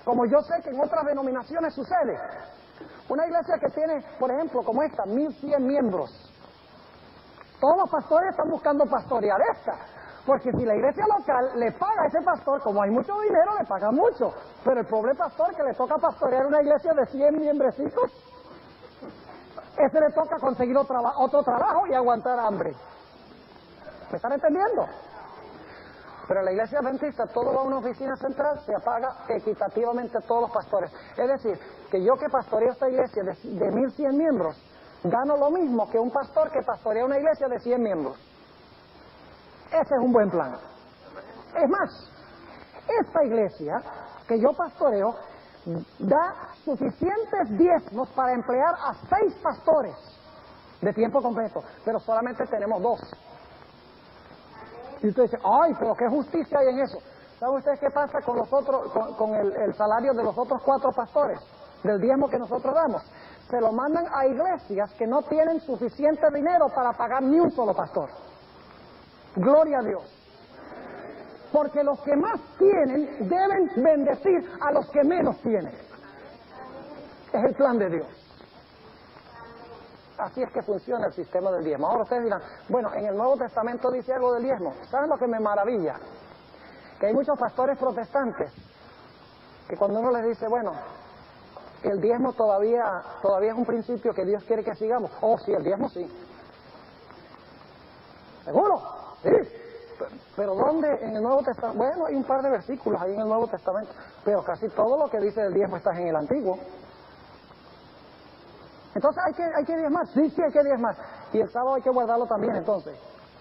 B: Como yo sé que en otras denominaciones sucede. Una iglesia que tiene, por ejemplo, como esta, 1100 miembros. Todos los pastores están buscando pastorear esta. Porque si la iglesia local le paga a ese pastor, como hay mucho dinero, le paga mucho. Pero el pobre pastor que le toca pastorear una iglesia de 100 miembrecitos, ese le toca conseguir otro trabajo y aguantar hambre. ¿Me están entendiendo? Pero en la iglesia adventista todo va a una oficina central, se paga equitativamente a todos los pastores. Es decir, que yo que pastoreo esta iglesia de 1100 miembros, gano lo mismo que un pastor que pastorea una iglesia de 100 miembros. Ese es un buen plan. Es más, esta iglesia que yo pastoreo da suficientes diezmos para emplear a 6 pastores de tiempo completo, pero solamente tenemos 2. Y usted dice, ay, pero qué justicia hay en eso. ¿Saben ustedes qué pasa con los otros, con el salario de los otros 4 pastores, del diezmo que nosotros damos? Se lo mandan a iglesias que no tienen suficiente dinero para pagar ni un solo pastor. Gloria a Dios. Porque los que más tienen deben bendecir a los que menos tienen. Es el plan de Dios. Así es que funciona el sistema del diezmo. Ahora ustedes dirán, bueno, en el Nuevo Testamento dice algo del diezmo. ¿Saben lo que me maravilla? Que hay muchos pastores protestantes que cuando uno les dice, bueno, el diezmo todavía es un principio que Dios quiere que sigamos. Oh, sí, el diezmo sí. ¿Seguro? Sí. Pero ¿dónde en el Nuevo Testamento? Bueno, hay un par de versículos ahí en el Nuevo Testamento, pero casi todo lo que dice del diezmo está en el Antiguo. Entonces hay que diezmar. Sí, hay que diezmar. Y el sábado hay que guardarlo también, entonces.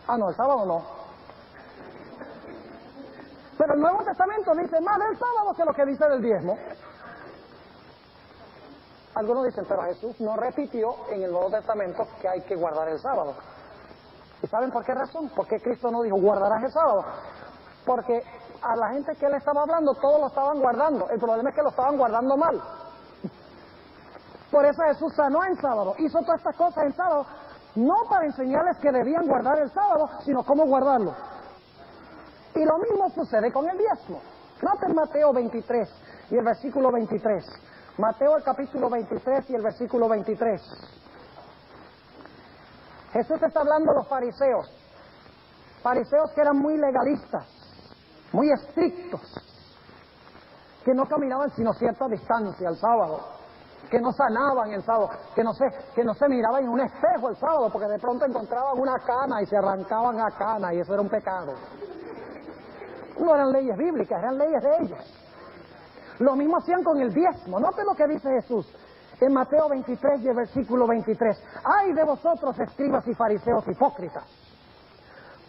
B: Ah, no, el sábado no. Pero el Nuevo Testamento dice más del sábado que lo que dice del diezmo. Algunos dicen, pero Jesús no repitió en el Nuevo Testamento que hay que guardar el sábado. ¿Y saben por qué razón? Porque Cristo no dijo, guardarás el sábado. Porque a la gente que él estaba hablando, todos lo estaban guardando. El problema es que lo estaban guardando mal. Por eso Jesús sanó en sábado, hizo todas estas cosas en sábado, no para enseñarles que debían guardar el sábado, sino cómo guardarlo. Y lo mismo sucede con el diezmo. Noten Mateo 23 y el versículo 23. Mateo el capítulo 23 y el versículo 23. Jesús está hablando a los fariseos que eran muy legalistas, muy estrictos, que no caminaban sino cierta distancia el sábado, que no sanaban el sábado, que no se miraban en un espejo el sábado, porque de pronto encontraban una cana y se arrancaban a cana y eso era un pecado. No eran leyes bíblicas, eran leyes de ellos. Lo mismo hacían con el diezmo. Noten lo que dice Jesús en Mateo 23 y el versículo 23. ¡Ay de vosotros, escribas y fariseos hipócritas!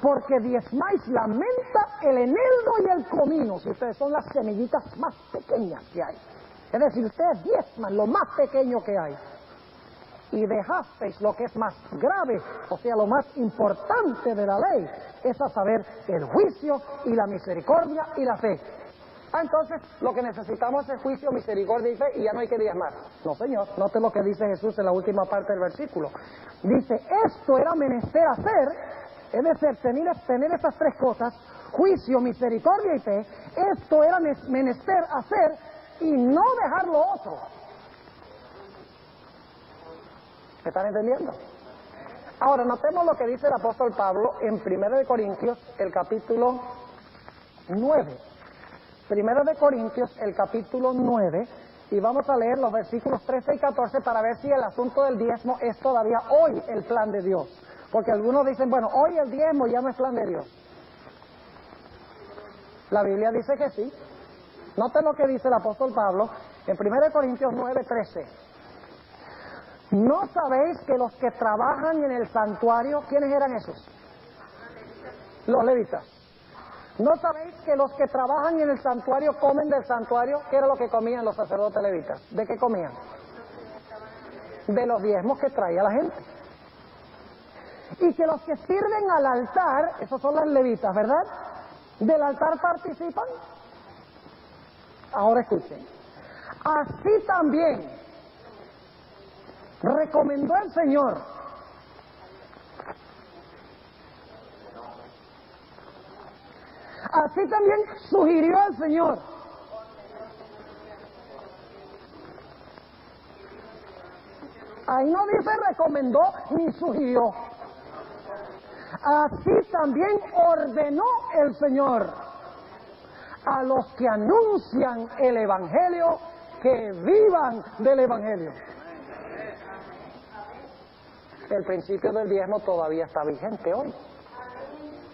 B: Porque diezmáis la menta, el eneldo y el comino. Si ustedes son las semillitas más pequeñas que hay. Es decir, ustedes diezman lo más pequeño que hay. Y dejasteis lo que es más grave, o sea, lo más importante de la ley, es a saber, el juicio y la misericordia y la fe. Entonces, lo que necesitamos es juicio, misericordia y fe, y ya no hay que diezmar. No, señor, note lo que dice Jesús en la última parte del versículo. Dice, esto era menester hacer, es decir, tener estas 3 cosas, juicio, misericordia y fe, esto era menester hacer y no dejar lo otro. ¿Me están entendiendo? Ahora, notemos lo que dice el apóstol Pablo en 1 de Corintios, el capítulo 9. 1 de Corintios, el capítulo 9, y vamos a leer los versículos 13 y 14 para ver si el asunto del diezmo es todavía hoy el plan de Dios. Porque algunos dicen, bueno, hoy el diezmo ya no es plan de Dios. La Biblia dice que sí. Noten lo que dice el apóstol Pablo en 1 Corintios 9, 13. ¿No sabéis que los que trabajan en el santuario, quiénes eran esos? Los levitas. ¿No sabéis que los que trabajan en el santuario comen del santuario? ¿Qué era lo que comían los sacerdotes levitas? ¿De qué comían? De los diezmos que traía la gente. Y que los que sirven al altar, esos son los levitas, ¿verdad? ¿Del altar participan? Ahora escuchen. Así también recomendó el Señor así también sugirió el Señor ahí no dice recomendó ni sugirió, así también ordenó el Señor a los que anuncian el Evangelio que vivan del Evangelio. El principio del diezmo todavía está vigente hoy.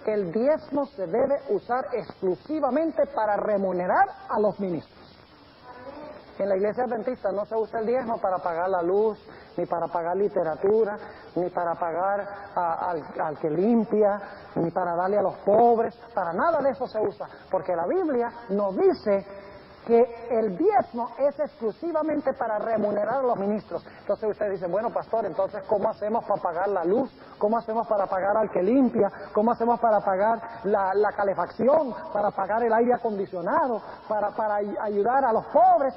B: El diezmo se debe usar exclusivamente para remunerar a los ministros. En la iglesia adventista no se usa el diezmo para pagar la luz, ni para pagar literatura, ni para pagar al que limpia, ni para darle a los pobres. Para nada de eso se usa, porque la Biblia nos dice que el diezmo es exclusivamente para remunerar a los ministros. Entonces usted dice, bueno pastor, entonces ¿cómo hacemos para pagar la luz? ¿Cómo hacemos para pagar al que limpia? ¿Cómo hacemos para pagar la calefacción? ¿Para pagar el aire acondicionado? ¿Para ayudar a los pobres?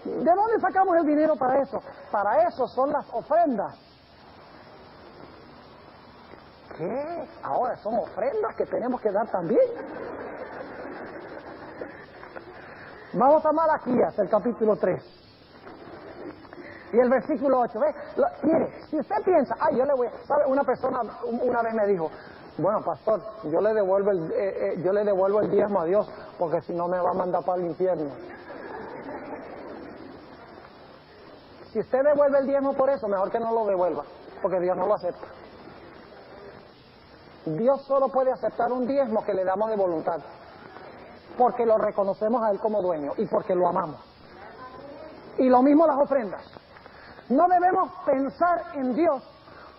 B: ¿De dónde sacamos el dinero para eso? Para eso son las ofrendas. ¿Qué? Ahora son ofrendas que tenemos que dar también. Vamos a Malaquías, el capítulo 3 y el versículo 8. ¿Ve? Mire, si usted piensa, yo le voy a... ¿Sabe? Una persona una vez me dijo, bueno pastor, yo le devuelvo el diezmo a Dios, porque si no me va a mandar para el infierno. Si usted devuelve el diezmo por eso, mejor que no lo devuelva, porque Dios no lo acepta. Dios solo puede aceptar un diezmo que le damos de voluntad, porque lo reconocemos a Él como dueño y porque lo amamos. Y lo mismo las ofrendas. No debemos pensar en Dios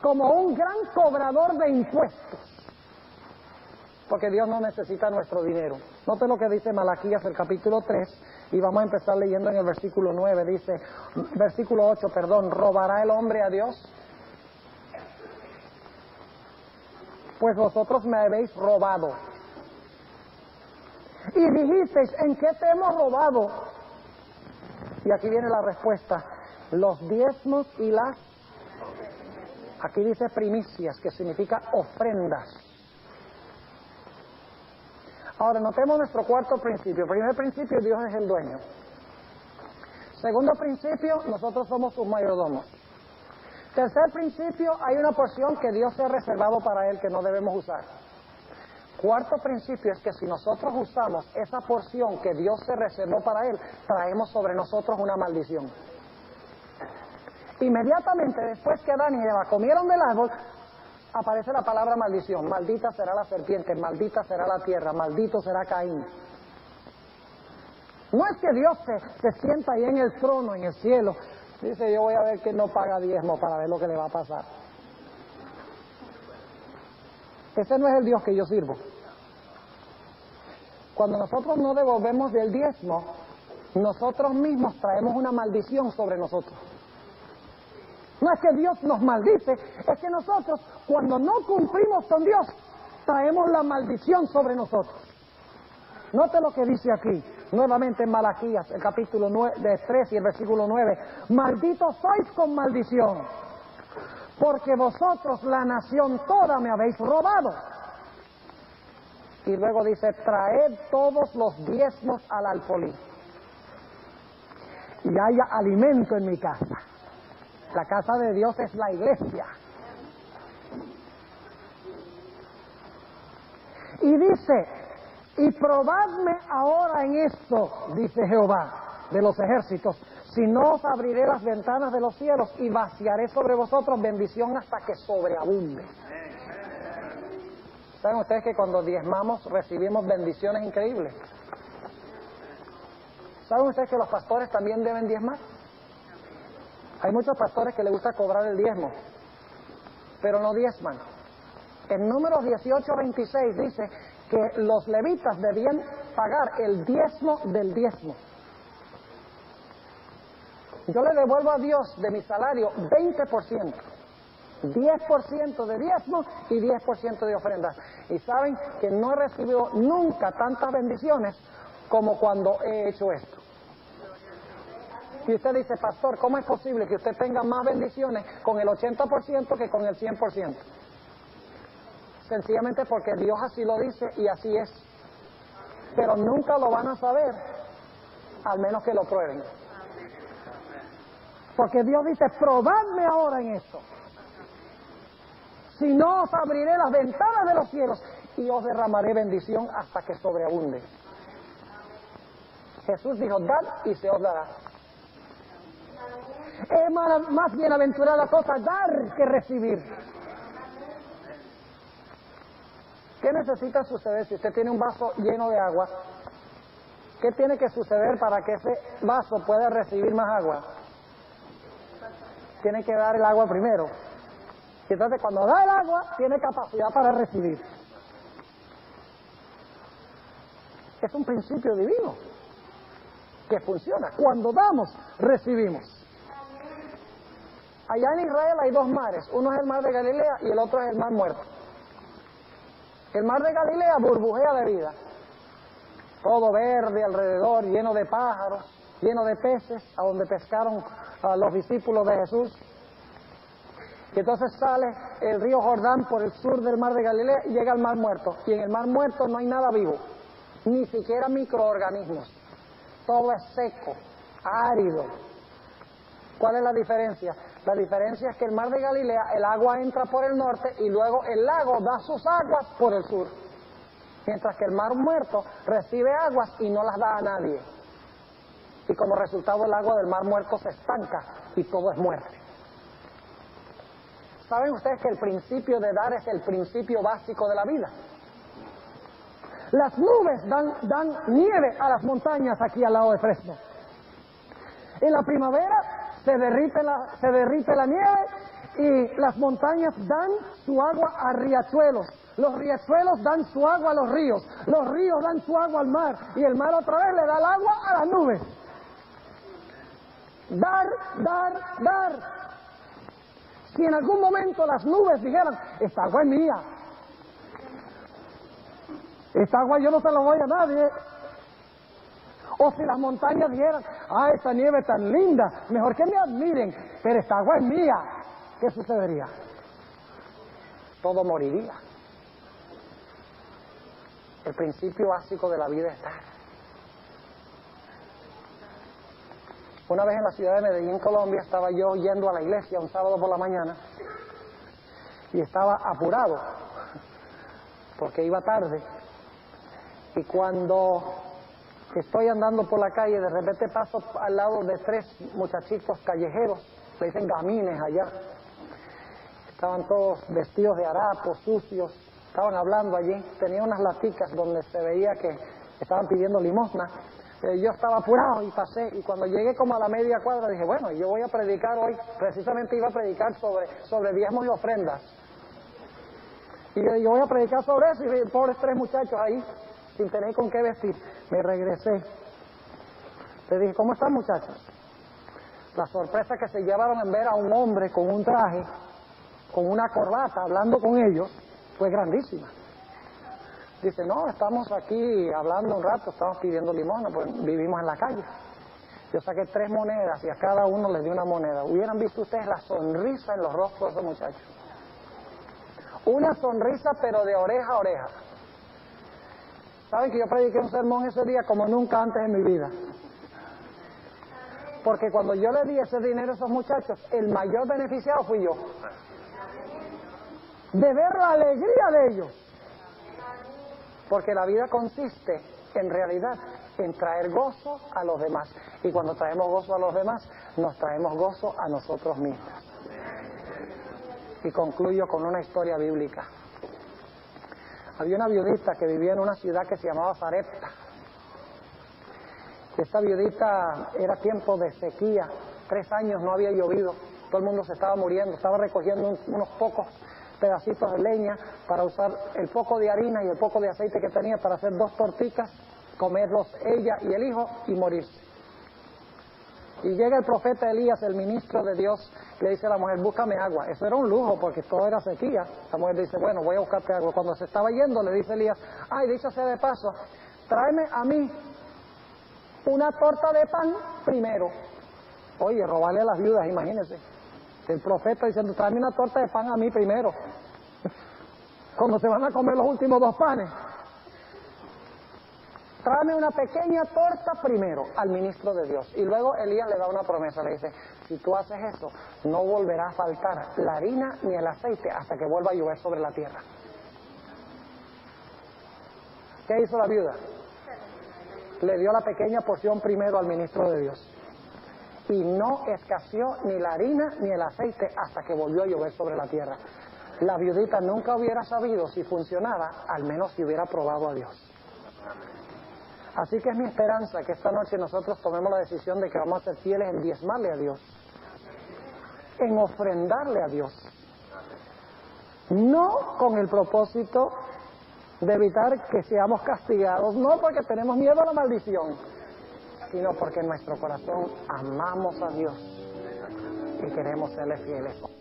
B: como un gran cobrador de impuestos, porque Dios no necesita nuestro dinero. Note lo que dice Malaquías, el capítulo 3, y vamos a empezar leyendo en el versículo 9. Dice, versículo 8, perdón, ¿robará el hombre a Dios? Pues vosotros me habéis robado. Y dijisteis, ¿en qué te hemos robado? Y aquí viene la respuesta, los diezmos y las... Aquí dice primicias, que significa ofrendas. Ahora, notemos nuestro cuarto principio. Primer principio, Dios es el dueño. Segundo principio, nosotros somos sus mayordomos. Tercer principio, hay una porción que Dios se ha reservado para Él que no debemos usar. Cuarto principio es que si nosotros usamos esa porción que Dios se reservó para Él, traemos sobre nosotros una maldición. Inmediatamente después que Adán y Eva comieron del árbol, aparece la palabra maldición. Maldita será la serpiente, maldita será la tierra, maldito será Caín. No es que Dios se sienta ahí en el trono, en el cielo, dice yo voy a ver que no paga diezmo para ver lo que le va a pasar. Ese no es el Dios que yo sirvo. Cuando nosotros no devolvemos del diezmo, nosotros mismos traemos una maldición sobre nosotros. No es que Dios nos maldice, es que nosotros, cuando no cumplimos con Dios, traemos la maldición sobre nosotros. Note lo que dice aquí, nuevamente en Malaquías, el capítulo 3 y el versículo 9. Malditos sois con maldición, porque vosotros, la nación toda, me habéis robado. Y luego dice, traed todos los diezmos al alfolí, y haya alimento en mi casa. La casa de Dios es la iglesia. Y dice, y probadme ahora en esto, dice Jehová de los ejércitos, si no os abriré las ventanas de los cielos y vaciaré sobre vosotros bendición hasta que sobreabunde. ¿Saben ustedes que cuando diezmamos recibimos bendiciones increíbles? ¿Saben ustedes que los pastores también deben diezmar? Hay muchos pastores que les gusta cobrar el diezmo, pero no diezman. En Números 18:26 dice que los levitas debían pagar el diezmo del diezmo. Yo le devuelvo a Dios de mi salario 20%. 10% de diezmo y 10% de ofrendas. Y saben que no he recibido nunca tantas bendiciones como cuando he hecho esto. Y usted dice, pastor, ¿cómo es posible que usted tenga más bendiciones con el 80% que con el 100%? Sencillamente porque Dios así lo dice y así es. Pero nunca lo van a saber, al menos que lo prueben. Porque Dios dice, probadme ahora en esto. Si no, os abriré las ventanas de los cielos y os derramaré bendición hasta que sobreabunde. Jesús dijo, dad y se os dará. Es más bienaventurada cosa dar que recibir. ¿Qué necesita suceder si usted tiene un vaso lleno de agua? ¿Qué tiene que suceder para que ese vaso pueda recibir más agua? Tiene que dar el agua primero. Y entonces cuando da el agua, tiene capacidad para recibir. Es un principio divino que funciona. Cuando damos, recibimos. Allá en Israel hay dos mares. Uno es el mar de Galilea y el otro es el mar muerto. El mar de Galilea burbujea de vida. Todo verde alrededor, lleno de pájaros, lleno de peces, a donde pescaron a los discípulos de Jesús. Y entonces sale el río Jordán por el sur del mar de Galilea y llega al mar muerto. Y en el mar muerto no hay nada vivo, ni siquiera microorganismos. Todo es seco, árido. ¿Cuál es la diferencia? La diferencia es que el mar de Galilea, el agua entra por el norte y luego el lago da sus aguas por el sur. Mientras que el mar muerto recibe aguas y no las da a nadie. Y como resultado el agua del mar muerto se estanca y todo es muerte. ¿Saben ustedes que el principio de dar es el principio básico de la vida? Las nubes dan nieve a las montañas aquí al lado de Fresno. En la primavera se derrite la nieve y las montañas dan su agua a riachuelos. Los riachuelos dan su agua a los ríos dan su agua al mar y el mar otra vez le da el agua a las nubes. Dar. Si en algún momento las nubes dijeran, esta agua es mía, esta agua yo no se la doy a nadie, o si las montañas dijeran, esta nieve tan linda, mejor que me admiren, pero esta agua es mía, ¿qué sucedería? Todo moriría. El principio básico de la vida es dar. Una vez en la ciudad de Medellín, Colombia, estaba yo yendo a la iglesia un sábado por la mañana y estaba apurado porque iba tarde. Y cuando estoy andando por la calle, de repente paso al lado de tres muchachitos callejeros, le dicen gamines allá. Estaban todos vestidos de harapos, sucios, estaban hablando allí. Tenía unas laticas donde se veía que estaban pidiendo limosna. Yo estaba apurado y pasé, y cuando llegué como a la media cuadra dije, bueno, yo voy a predicar hoy, precisamente iba a predicar sobre diezmos y ofrendas. Y yo voy a predicar sobre eso, y pobres tres muchachos ahí, sin tener con qué vestir. Me regresé. Le dije, ¿cómo están, muchachos? La sorpresa que se llevaron en ver a un hombre con un traje, con una corbata, hablando con ellos, fue grandísima. Dice, no, estamos aquí hablando un rato, estamos pidiendo limosna, pues vivimos en la calle. Yo saqué 3 monedas y a cada uno les di una moneda. Hubieran visto ustedes la sonrisa en los rostros de esos muchachos. Una sonrisa, pero de oreja a oreja. ¿Saben que yo prediqué un sermón ese día como nunca antes en mi vida? Porque cuando yo le di ese dinero a esos muchachos, el mayor beneficiado fui yo. De ver la alegría de ellos. Porque la vida consiste, en realidad, en traer gozo a los demás. Y cuando traemos gozo a los demás, nos traemos gozo a nosotros mismos. Y concluyo con una historia bíblica. Había una viudita que vivía en una ciudad que se llamaba Sarepta. Esta viudita era tiempo de sequía. 3 años no había llovido. Todo el mundo se estaba muriendo. Estaba recogiendo unos pocos pedacitos de leña para usar el poco de harina y el poco de aceite que tenía para hacer 2 torticas, comerlos ella y el hijo y morirse. Y llega el profeta Elías, el ministro de Dios, le dice a la mujer, búscame agua. Eso era un lujo porque todo era sequía. La mujer dice, bueno, voy a buscarte agua. Cuando se estaba yendo le dice Elías, ay, dicho sea de paso, tráeme a mí una torta de pan primero. Oye, robarle a las viudas, imagínense. El profeta diciendo, tráeme una torta de pan a mí primero. Cuando se van a comer los últimos 2 panes. Tráeme una pequeña torta primero al ministro de Dios. Y luego Elías le da una promesa, le dice, si tú haces eso, no volverá a faltar la harina ni el aceite hasta que vuelva a llover sobre la tierra. ¿Qué hizo la viuda? Le dio la pequeña porción primero al ministro de Dios. Y no escaseó ni la harina ni el aceite hasta que volvió a llover sobre la tierra. La viudita nunca hubiera sabido si funcionaba, al menos si hubiera probado a Dios. Así que es mi esperanza que esta noche nosotros tomemos la decisión de que vamos a ser fieles en diezmarle a Dios, en ofrendarle a Dios, no con el propósito de evitar que seamos castigados, no porque tenemos miedo a la maldición, sino porque en nuestro corazón amamos a Dios y queremos serle fieles.